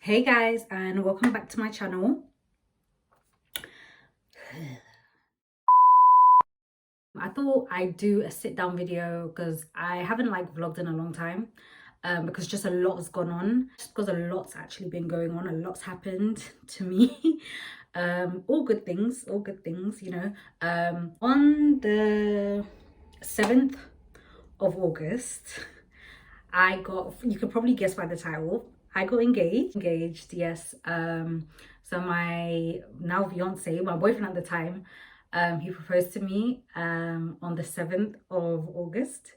Hey guys, and welcome back to my channel. I thought I'd do a sit down video because I haven't vlogged in a long time, because just a lot has gone on, just because a lot's actually been going on, a lot's happened to me. All good things, on the 7th of August, you could probably guess by the title, I got engaged, yes. So my now fiance, my boyfriend at the time, he proposed to me on the 7th of August.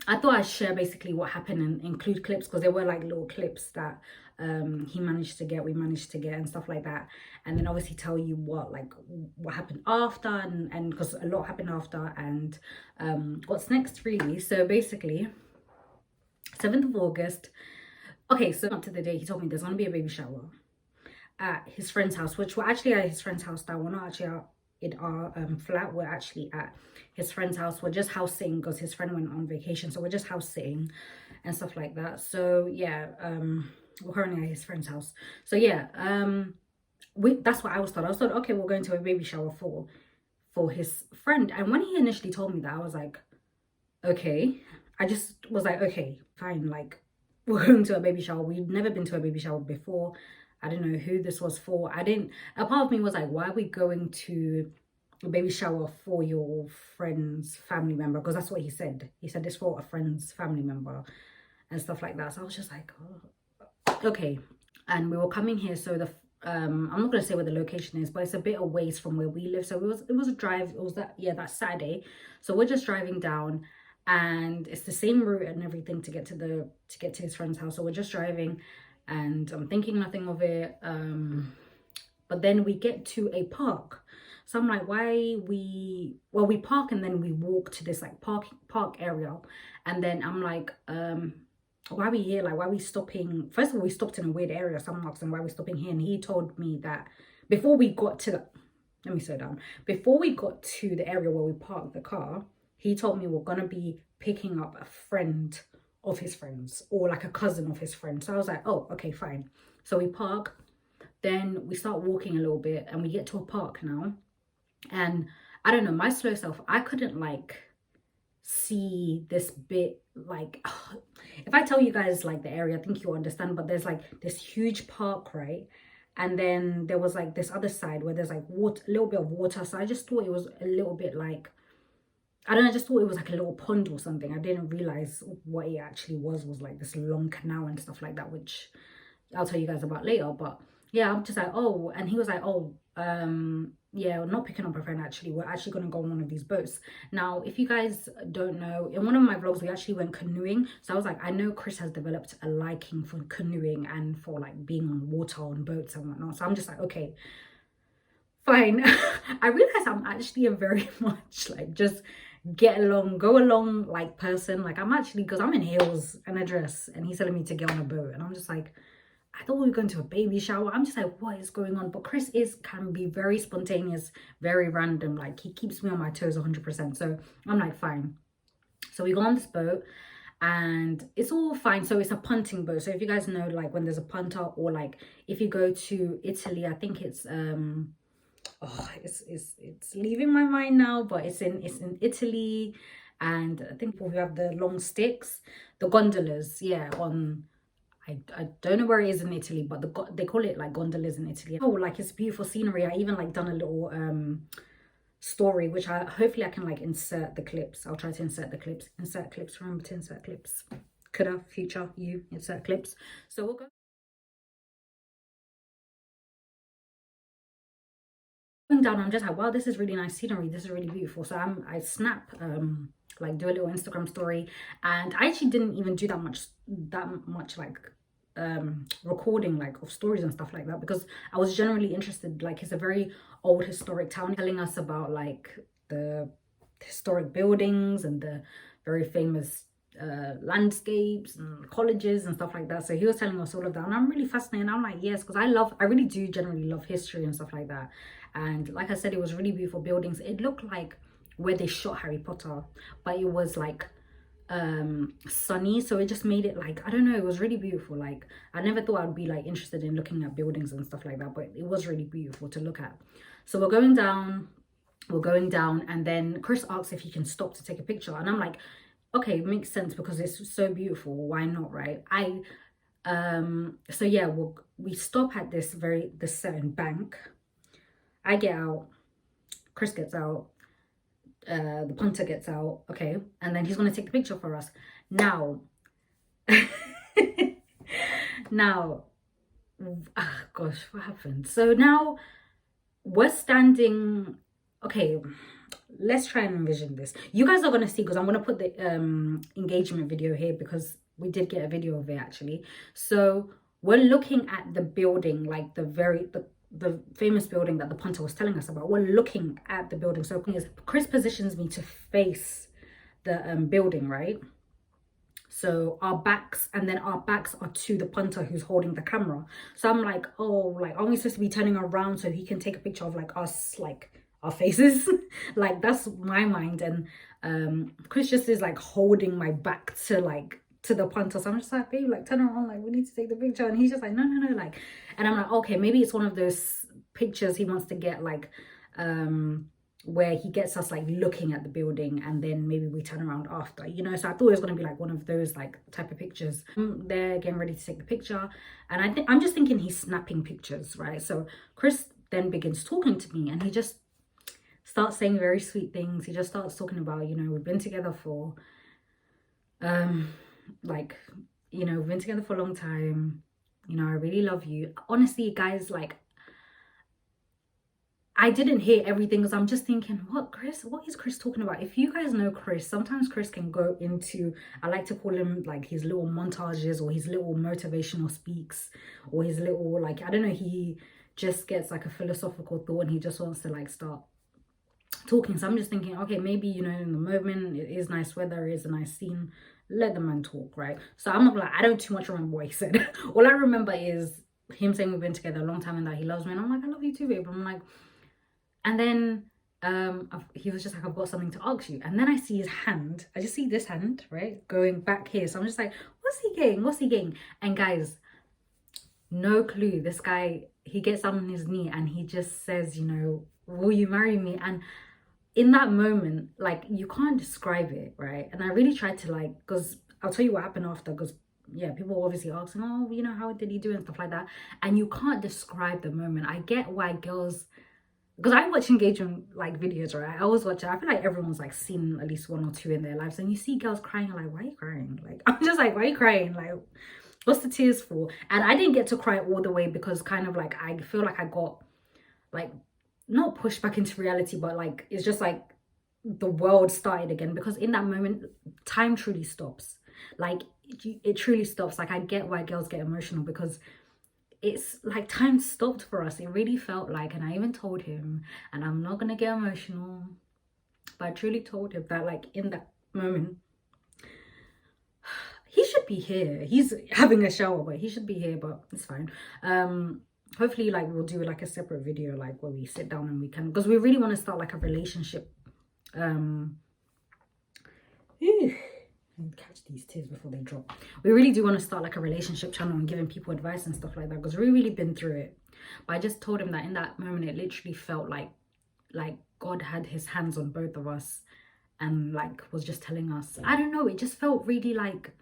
I thought I'd share basically what happened and include clips, because there were like little clips that we managed to get and stuff like that, and then obviously tell you what happened after, and because a lot happened after, and what's next really. So basically, 7th of August. Okay, so up to the day, he told me there's gonna be a baby shower at his friend's house, which we're actually at his friend's house now. We're not actually out in our flat. We're actually at his friend's house. We're just house sitting because his friend went on vacation, so we're just house sitting and stuff like that. So yeah, we're currently at his friend's house. So yeah, that's what I was told. I was told, okay, we're going to a baby shower for his friend. And when he initially told me that, I was like, okay. I just was like, okay, fine, like, we're going to a baby shower. We'd never been to a baby shower before. I didn't know who this was for. A part of me was like, why are we going to a baby shower for your friend's family member? Because that's what he said. He said it's for a friend's family member and stuff like that. So I was just like, oh, okay. And we were coming here, so I'm not gonna say where the location is, but it's a bit of ways from where we live. So it was a drive. It was that Saturday. So we're just driving down, and it's the same route and everything to get to his friend's house. So we're just driving, and I'm thinking nothing of it. But then we get to a park. So I'm like, we park and then we walk to this like park area, and then I'm like, why are we here? Like, why are we stopping? First of all, we stopped in a weird area. So I'm asking why we're stopping here, and he told me that before we got to let me slow down. Before we got to the area where we parked the car, he told me we're gonna be picking up a friend of his friends, or like a cousin of his friend. So I was like, oh, okay, fine. So we park, then we start walking a little bit, and we get to a park now. And I don't know, my slow self, I couldn't see this bit, if I tell you guys like the area, I think you'll understand. But there's like this huge park, right? And then there was like this other side where there's like water, a little bit of water. So I just thought it was a little bit like, I don't know, I just thought it was like a little pond or something. I didn't realize what it actually was like this long canal and stuff like that, which I'll tell you guys about later. But yeah, I'm just like, oh. And he was like, oh, yeah, we're not picking up a friend, actually. We're actually going to go on one of these boats. Now, if you guys don't know, in one of my vlogs, we actually went canoeing. So I was like, I know Chris has developed a liking for canoeing and for like being on water, on boats and whatnot. So I'm just like, okay, fine. I realized I'm actually a very much like just get along, go along like person. Like, I'm actually, because I'm in heels and a dress, and he's telling me to get on a boat, and I'm just like, I thought we were going to a baby shower. I'm just like, what is going on? But Chris can be very spontaneous, very random. Like, he keeps me on my toes 100%. So I'm like, fine. So we go on this boat, and it's all fine. So it's a punting boat. So if you guys know, like, when there's a punter, or like if you go to Italy, I think it's oh, it's leaving my mind now, but it's in Italy. And I think we have the long sticks, the gondolas, yeah, on, I don't know where it is in Italy, but they call it like gondolas in Italy. Oh, like, it's beautiful scenery. I even like done a little story, which hopefully I can like insert the clips. I'll try to insert clips. Remember to insert clips. Coulda, future you, insert clips. So we'll go down. I'm just like, wow, this is really nice scenery. This is really beautiful. So I snap, like, do a little Instagram story, and I actually didn't even do that much like recording like of stories and stuff like that, because I was generally interested. Like, it's a very old historic town, telling us about like the historic buildings and the very famous landscapes and colleges and stuff like that. So he was telling us all of that, and I'm really fascinated. I'm like, yes, because I really do generally love history and stuff like that. And like I said, it was really beautiful buildings. It looked like where they shot Harry Potter, but it was like sunny, so it just made it like, I don't know, it was really beautiful. Like I never thought I'd be like interested in looking at buildings and stuff like that, but it was really beautiful to look at. So we're going down, and then Chris asks if he can stop to take a picture, and I'm like, okay, it makes sense because it's so beautiful, why not, right? So yeah, we stop at this certain bank. I get out, Chris gets out, the punter gets out, okay, and then he's gonna take the picture for us. Now now gosh, what happened? So now we're standing, okay, let's try and envision this. You guys are gonna see, because I'm gonna put the engagement video here, because we did get a video of it actually. So we're looking at the building, like the famous building that the punter was telling us about. We're looking at the building. So Chris positions me to face the building, right? So our backs are to the punter who's holding the camera. So I'm like, oh, like, are we supposed to be turning around so he can take a picture of like us, like our faces? Like that's my mind. And Chris just is like holding my back to the punter. So I'm just like, babe, like turn around, like we need to take the picture. And he's just like, no, like, and I'm like, okay, maybe it's one of those pictures he wants to get, like where he gets us like looking at the building, and then maybe we turn around after, you know. So I thought it was going to be like one of those like type of pictures. They're getting ready to take the picture, and I'm just thinking he's snapping pictures, right? So Chris then begins talking to me, and he just starts saying very sweet things. He just starts talking about, you know, we've been together for like, you know, we've been together for a long time, you know, I really love you. Honestly, guys, like I didn't hear everything, because I'm just thinking, what is Chris talking about? If you guys know Chris, sometimes Chris can go into, I like to call him like his little montages, or his little motivational speaks, or his little, like, I don't know, he just gets like a philosophical thought and he just wants to like start talking. So I'm just thinking, okay, maybe, you know, in the moment, it is nice weather, it is a nice scene, let the man talk, right? So I'm not like, I don't too much remember what he said. All I remember is him saying we've been together a long time and that he loves me, and I'm like, I love you too, babe. I'm like, and then he was just like, I've got something to ask you. And then I see his hand, I just see this hand, right, going back here. So I'm just like, what's he getting? And guys, no clue, this guy, he gets on his knee and he just says, you know, will you marry me? And in that moment, like, you can't describe it, right? And I really tried to, like, because I'll tell you what happened after, because yeah, people were obviously asking, oh, you know, how did he do and stuff like that, and you can't describe the moment. I get why girls, because I watch engagement like videos, right? I always watch it. I feel like everyone's like seen at least one or two in their lives, and you see girls crying, you're like, why are you crying? Like, I'm just like, why are you crying? Like, what's the tears for? And I didn't get to cry all the way, because kind of like, I feel like I got like not pushed back into reality, but like, it's just like the world started again, because in that moment time truly stops. Like it truly stops. Like I get why girls get emotional, because it's like time stopped for us. It really felt like, and I even told him, and I'm not gonna get emotional, but I truly told him that like in that moment he should be here. He's having a shower, but he should be here, but it's fine. Hopefully like we'll do like a separate video, like where we sit down and we can, because we really want to start like a relationship catch these tears before they drop. We really do want to start like a relationship channel and giving people advice and stuff like that, because we've really been through it. But I just told him that in that moment it literally felt like God had his hands on both of us and like was just telling us, I don't know, it just felt really like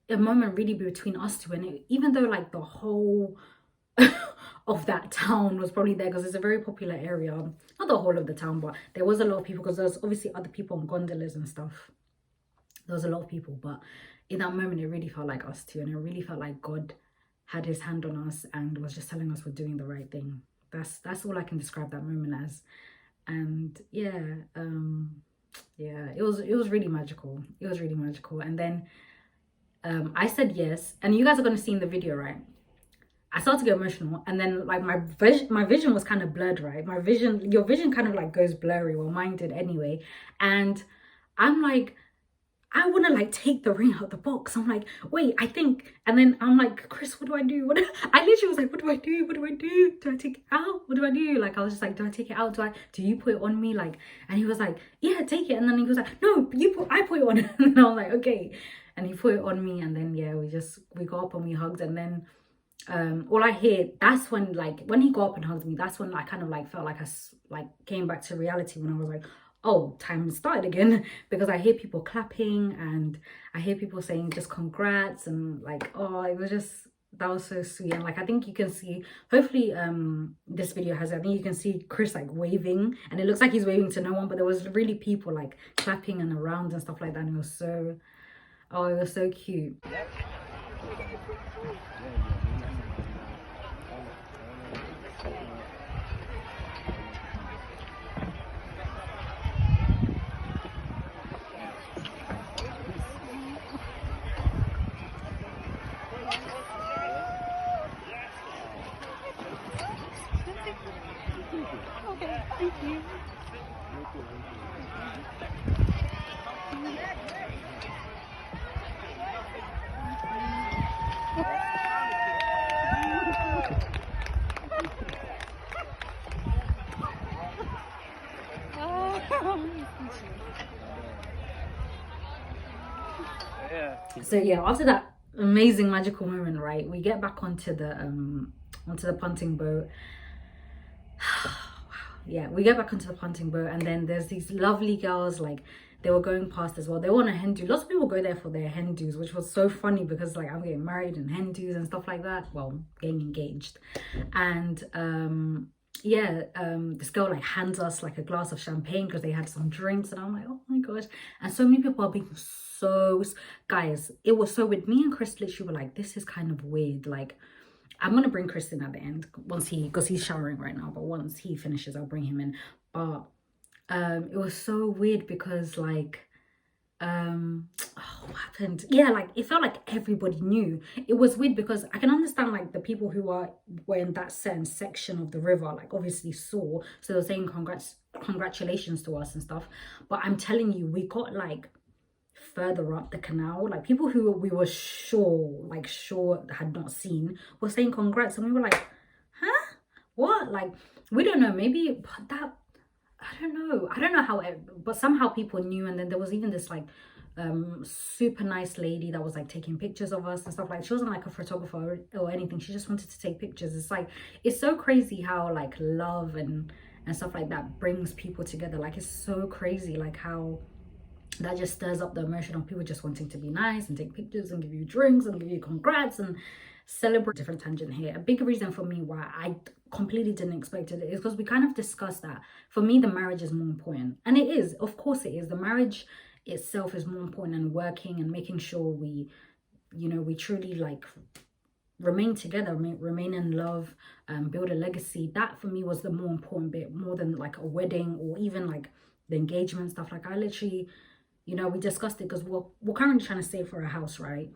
a moment really between us two. And even though like the whole of that town was probably there, because it's a very popular area, not the whole of the town, but there was a lot of people, because there's obviously other people on gondolas and stuff. There was a lot of people, but in that moment it really felt like us two, and it really felt like God had his hand on us and was just telling us we're doing the right thing. That's all I can describe that moment as. And yeah, it was really magical. It was really magical. And then I said yes, and you guys are going to see in the video, right, I started to get emotional, and then like my vision was kind of blurred, right? Your vision kind of like goes blurry, well mine did anyway. And I'm like, I want to like take the ring out of the box. I'm like, wait, I think, and then I'm like, Chris, what do I do? I literally was like, what do I do? What do I do? Do I take it out? What do I do? Like, I was just like, do I take it out? Do you put it on me? Like, and he was like, yeah, take it. And then he was like, no, I put it on. And I was like, okay. And he put it on me, and then yeah, we got up and we hugged, and then all I hear, that's when, like, when he got up and hugged me, that's when I kind of like felt like like came back to reality, when I was like, oh, time started again. Because I hear people clapping, and I hear people saying just congrats, and like, oh, it was just, that was so sweet. And like, I think you can see, hopefully this video has it, I think you can see Chris like waving, and it looks like he's waving to no one, but there was really people like clapping and around and stuff like that, and it was so, oh, it was so cute. Okay, thank you. So yeah, after that amazing magical moment, right, we get back onto the punting boat. Yeah, we get back onto the punting boat, and then there's these lovely girls, like, they were going past as well. They were on a hen do. Lots of people go there for their hen do's, which was so funny, because like, I'm getting married and hen do's and stuff like that, well, getting engaged. And yeah, this girl like hands us like a glass of champagne because they had some drinks, and I'm like, oh my gosh. And so many people are being so, guys, it was so weird. Me and Chris literally were like, this is kind of weird. Like, I'm gonna bring Chris in at the end once because he's showering right now, but once he finishes, I'll bring him in. But it was so weird because like, oh, what happened? Yeah, like, it felt like everybody knew. It was weird because I can understand like the people who were in that certain section of the river, like, obviously saw, so they're saying congratulations to us and stuff. But I'm telling you, we got like further up the canal, like people who we were sure had not seen were saying congrats, and we were like, huh, what? Like, we don't know, maybe that, I don't know how but somehow people knew. And then there was even this like super nice lady that was like taking pictures of us and stuff. Like, she wasn't like a photographer or anything, she just wanted to take pictures. It's like, it's so crazy how like love and stuff like that brings people together. Like, it's so crazy like how that just stirs up the emotion of people just wanting to be nice and take pictures and give you drinks and give you congrats and celebrate. Different tangent here. A big reason for me why I completely didn't expect it is because we kind of discussed that for me the marriage is more important, and it is, of course it is. The marriage itself is more important, and working and making sure we, you know, we truly like remain together, remain in love, build a legacy. That for me was the more important bit, more than like a wedding or even like the engagement stuff. Like, I literally, you know, we discussed it because we're currently trying to save for a house, right?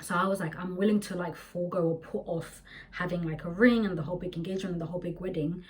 So I was like, I'm willing to like forego or put off having like a ring and the whole big engagement and the whole big wedding,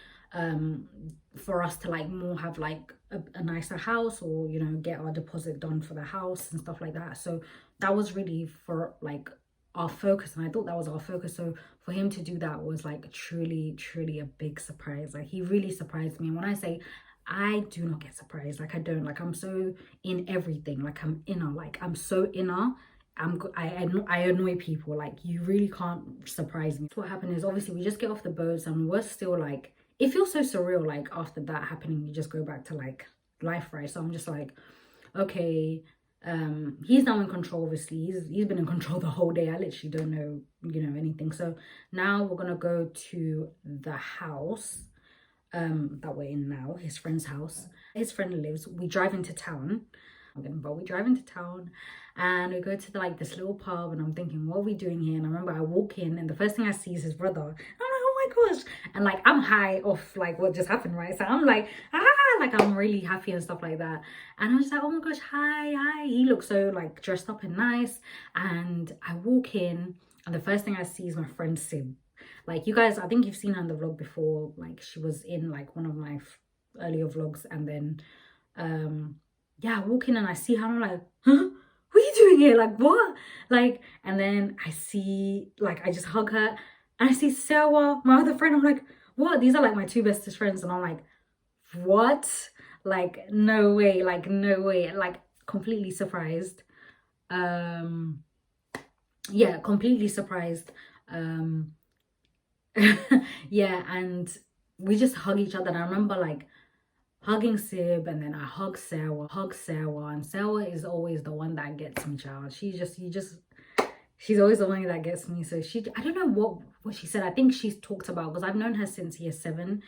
for us to like more have like a nicer house, or, you know, get our deposit done for the house and stuff like that. So that was really for like our focus, and I thought that was our focus. So for him to do that was like truly a big surprise. Like, he really surprised me. And when I say I do not get surprised, like, I don't, like, I'm so in everything, like, I'm inner, like, I'm so inner. I annoy people. Like, you really can't surprise me. So what happened is, obviously we just get off the boats and we're still like, it feels so surreal. Like, after that happening, you just go back to like life, right? So I'm just like, okay, he's now in control. Obviously he's been in control the whole day. I literally don't know, you know, anything. So now we're gonna go to the house that we're in now, his friend's house. His friend lives, we drive into town, but we drive into town and we go to this little pub, and I'm thinking, what are we doing here? And I remember I walk in and the first thing I see is his brother. I'm like, oh my gosh. And like, I'm high off like what just happened, right? So I'm like, like, I'm really happy and stuff like that. And I was like, oh my gosh, hi. He looks so like dressed up and nice. And I walk in and the first thing I see is my friend Sim. Like, you guys, I think you've seen her in the vlog before. Like, she was in like one of my earlier vlogs. And then yeah, I walk in and I see her and I'm like, huh, losing it. Like, what? Like, and then I see, like, I just hug her and I see Sarah, my other friend. I'm like, what? These are like my two bestest friends. And I'm like, what? Like, no way. Like, no way. Like, completely surprised. Yeah, completely surprised. Um, yeah, and we just hug each other. And I remember like hugging Sib, and then I hug Sarah, and Sarah is always the one that gets me, child. She's always the one that gets me. So I don't know what she said. I think she's talked about, because I've known her since year 7,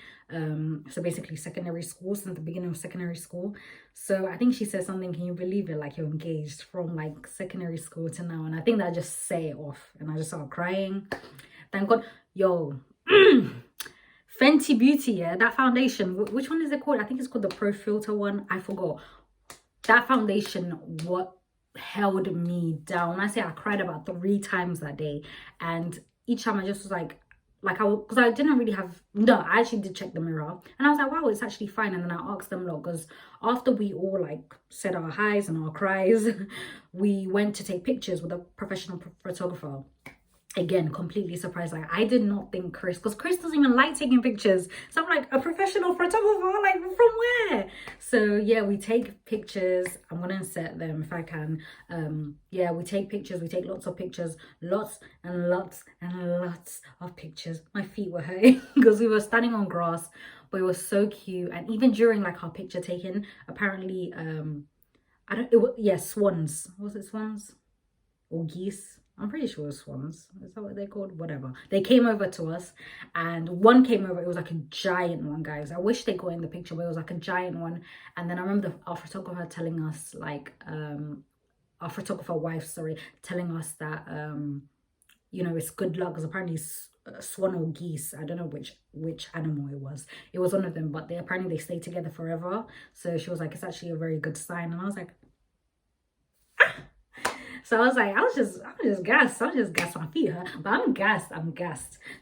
so basically secondary school, since the beginning of secondary school. So I think she said something, can you believe it, like you're engaged from like secondary school to now? And I think that just set it off, and I just started crying. Thank God. Yo. Fenty Beauty, yeah, that foundation, which one is it called? I think it's called the Pro Filter one. I forgot. That foundation, what held me down. I say I cried about 3 times that day, and each time I just was like because I didn't really have, no, I actually did check the mirror, and I was like, wow, it's actually fine. And then I asked them, look, because after we all like said our highs and our cries, we went to take pictures with a professional photographer. Again, completely surprised. Like, I did not think Chris, because Chris doesn't even like taking pictures. So I'm like, a professional photographer, like, from where? So yeah, we take pictures. I'm gonna insert them if I can. Yeah, we take pictures. We take lots of pictures, lots and lots and lots of pictures. My feet were hurting because we were standing on grass, but it was so cute. And even during like our picture taking, apparently, I don't, it was, yeah, swans. Was it swans or geese? I'm pretty sure it was swans. Is that what they're called? Whatever. They came over to us, and one came over. It was like a giant one, guys. I wish they got in the picture, but it was like a giant one. And then I remember our photographer telling us, like, our photographer wife, sorry, telling us that, you know, it's good luck, because apparently swan or geese, I don't know which animal it was. It was one of them, but apparently they stay together forever. So she was like, it's actually a very good sign. And I was like, so I was like, I'm just gassed. My feet hurt, but I'm gassed.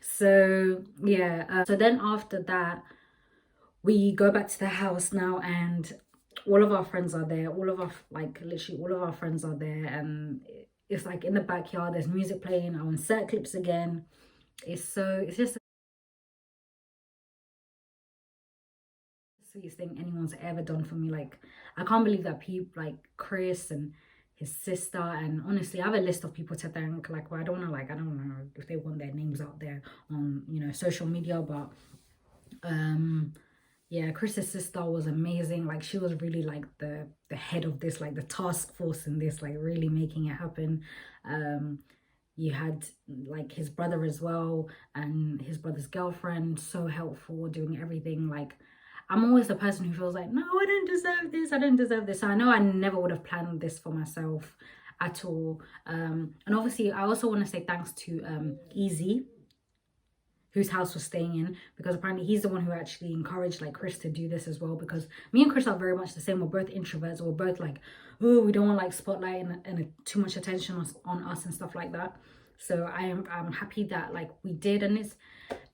So yeah. So then after that, we go back to the house now, and all of our friends are there. All of our, like, literally all of our friends are there, and it's like in the backyard. There's music playing. I'll insert clips again. It's just the sweetest thing anyone's ever done for me. Like, I can't believe that people like Chris and his sister, and honestly, I have a list of people to thank. Like, well, I don't know if they want their names out there on, you know, social media, but yeah, Chris's sister was amazing. Like, she was really like the head of this, like the task force in this, like really making it happen. You had like his brother as well, and his brother's girlfriend, so helpful, doing everything. Like, I'm always the person who feels like, no, I don't deserve this. I don't deserve this. So I know I never would have planned this for myself at all. And obviously, I also want to say thanks to Easy, whose house was staying in, because apparently he's the one who actually encouraged like Chris to do this as well, because me and Chris are very much the same. We're both introverts. We're both like, oh, we don't want like spotlight and too much attention on us and stuff like that. So I'm happy that like we did, and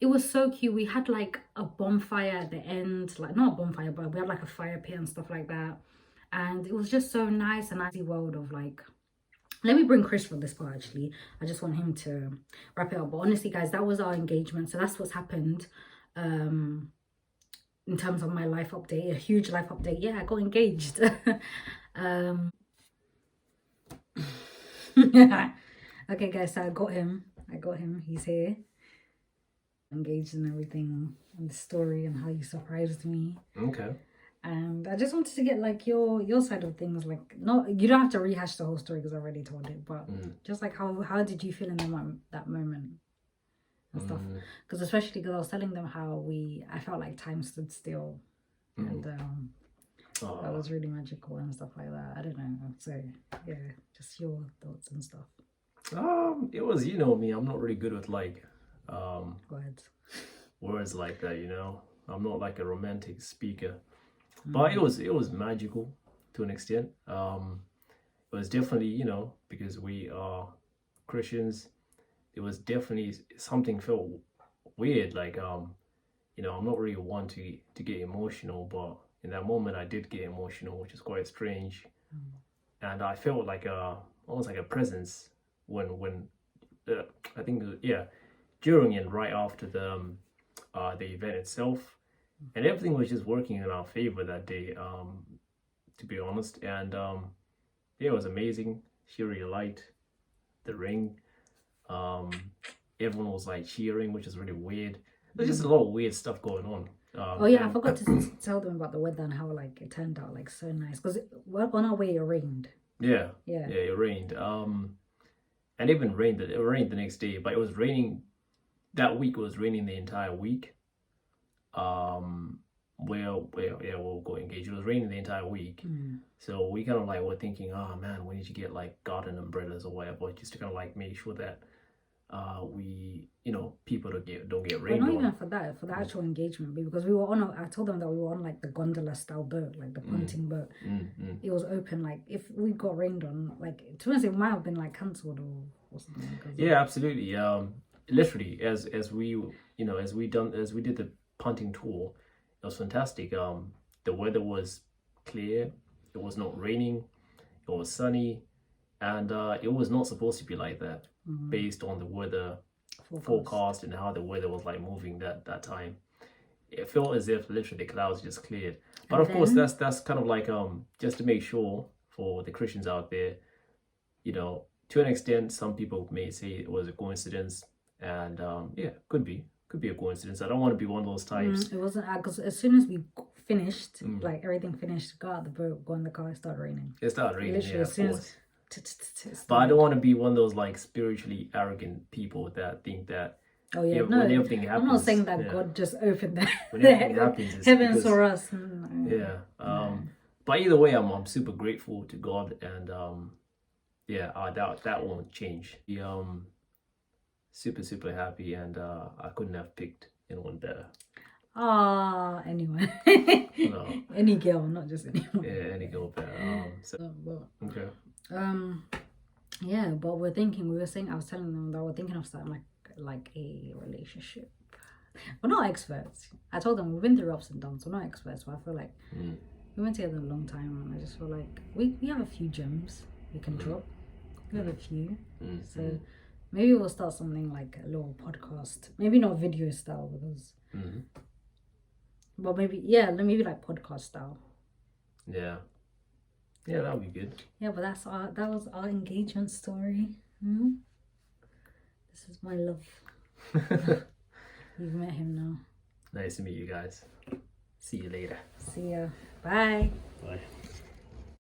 it was so cute. We had like a bonfire at the end, like not a bonfire, but we had like a fire pit and stuff like that, and it was just so nice. And I see world of like, let me bring Chris for this part actually. I just want him to wrap it up. But honestly, guys, that was our engagement. So that's what's happened in terms of my life update, a huge life update. Yeah, I got engaged. Okay, guys, so I got him. He's here. Engaged in everything, and the story, and how you surprised me. Okay. And I just wanted to get like your side of things. Like, no, you don't have to rehash the whole story because I already told it, but just like how did you feel in that moment and stuff? Because especially because I was telling them how I felt like time stood still, and that was really magical and stuff like that. I don't know. So yeah, just your thoughts and stuff. It was, you know me, I'm not really good with like words like that, you know. I'm not like a romantic speaker. But it was magical to an extent. It was definitely, you know, because we are Christians, it was definitely something felt weird. Like, you know, I'm not really one to get emotional, but in that moment I did get emotional, which is quite strange. And I felt like almost like a presence when I think during and right after the event itself, and everything was just working in our favor that day. To be honest, and yeah, it was amazing. She really liked the ring. Everyone was like cheering, which is really weird. There's just a lot of weird stuff going on. Oh yeah, I and- forgot to tell them about the weather and how like it turned out like so nice because on our way it rained. Yeah, Yeah. it rained. And even rained. It rained the next day, but it was raining. That week it was raining the entire week. We'll go engage. It was raining the entire week, so we kind of like were thinking, oh man, we need to get like garden umbrellas or whatever, just to kind of like make sure that we, people don't get But rained not on. even for that, for the actual engagement, because we were on. I told them that we were on like the gondola style boat, like the punting boat. It was open. Like if we got rained on, like to be honest, it might have been like cancelled or something. Yeah, absolutely. Literally, as we did the punting tour, it was fantastic. The weather was clear. It was not raining. It was sunny, and it was not supposed to be like that, based on the weather forecast and how the weather was like moving that time. It felt as if literally the clouds just cleared. But And of course, then- that's kind of like just to make sure for the Christians out there, to an extent, some people may say it was a coincidence, and could be a coincidence. I don't want to be one of those types. It wasn't because as soon as we finished, like everything finished, got out the boat, go in the car, it started raining. It started raining, Literally, yeah, as of soon course. as But I don't want to be one of those like spiritually arrogant people that think that Oh yeah, when no, everything happens, I'm not saying that yeah. God just opened the, When everything happens, it's heavens because- for us. No. Yeah. But either way, I'm super grateful to God, and that won't change. Super happy, and I couldn't have picked anyone better. Anyway, No. any girl, not just anyone. Yeah, any girl better. But, Okay. yeah, but we were saying, I was telling them that we're thinking of starting like a relationship. We're not experts. I told them we've been through ups and downs. We're not experts, but I feel like we've been together a long time, and I just feel like we have a few gems we can drop. We have a few. So maybe we'll start something like a little podcast. Maybe not video style because but maybe like podcast style. Yeah, that would be good. Yeah, but that was our engagement story. This is my love. You've met him now. Nice to meet you guys. See you later. See ya. Bye. Bye.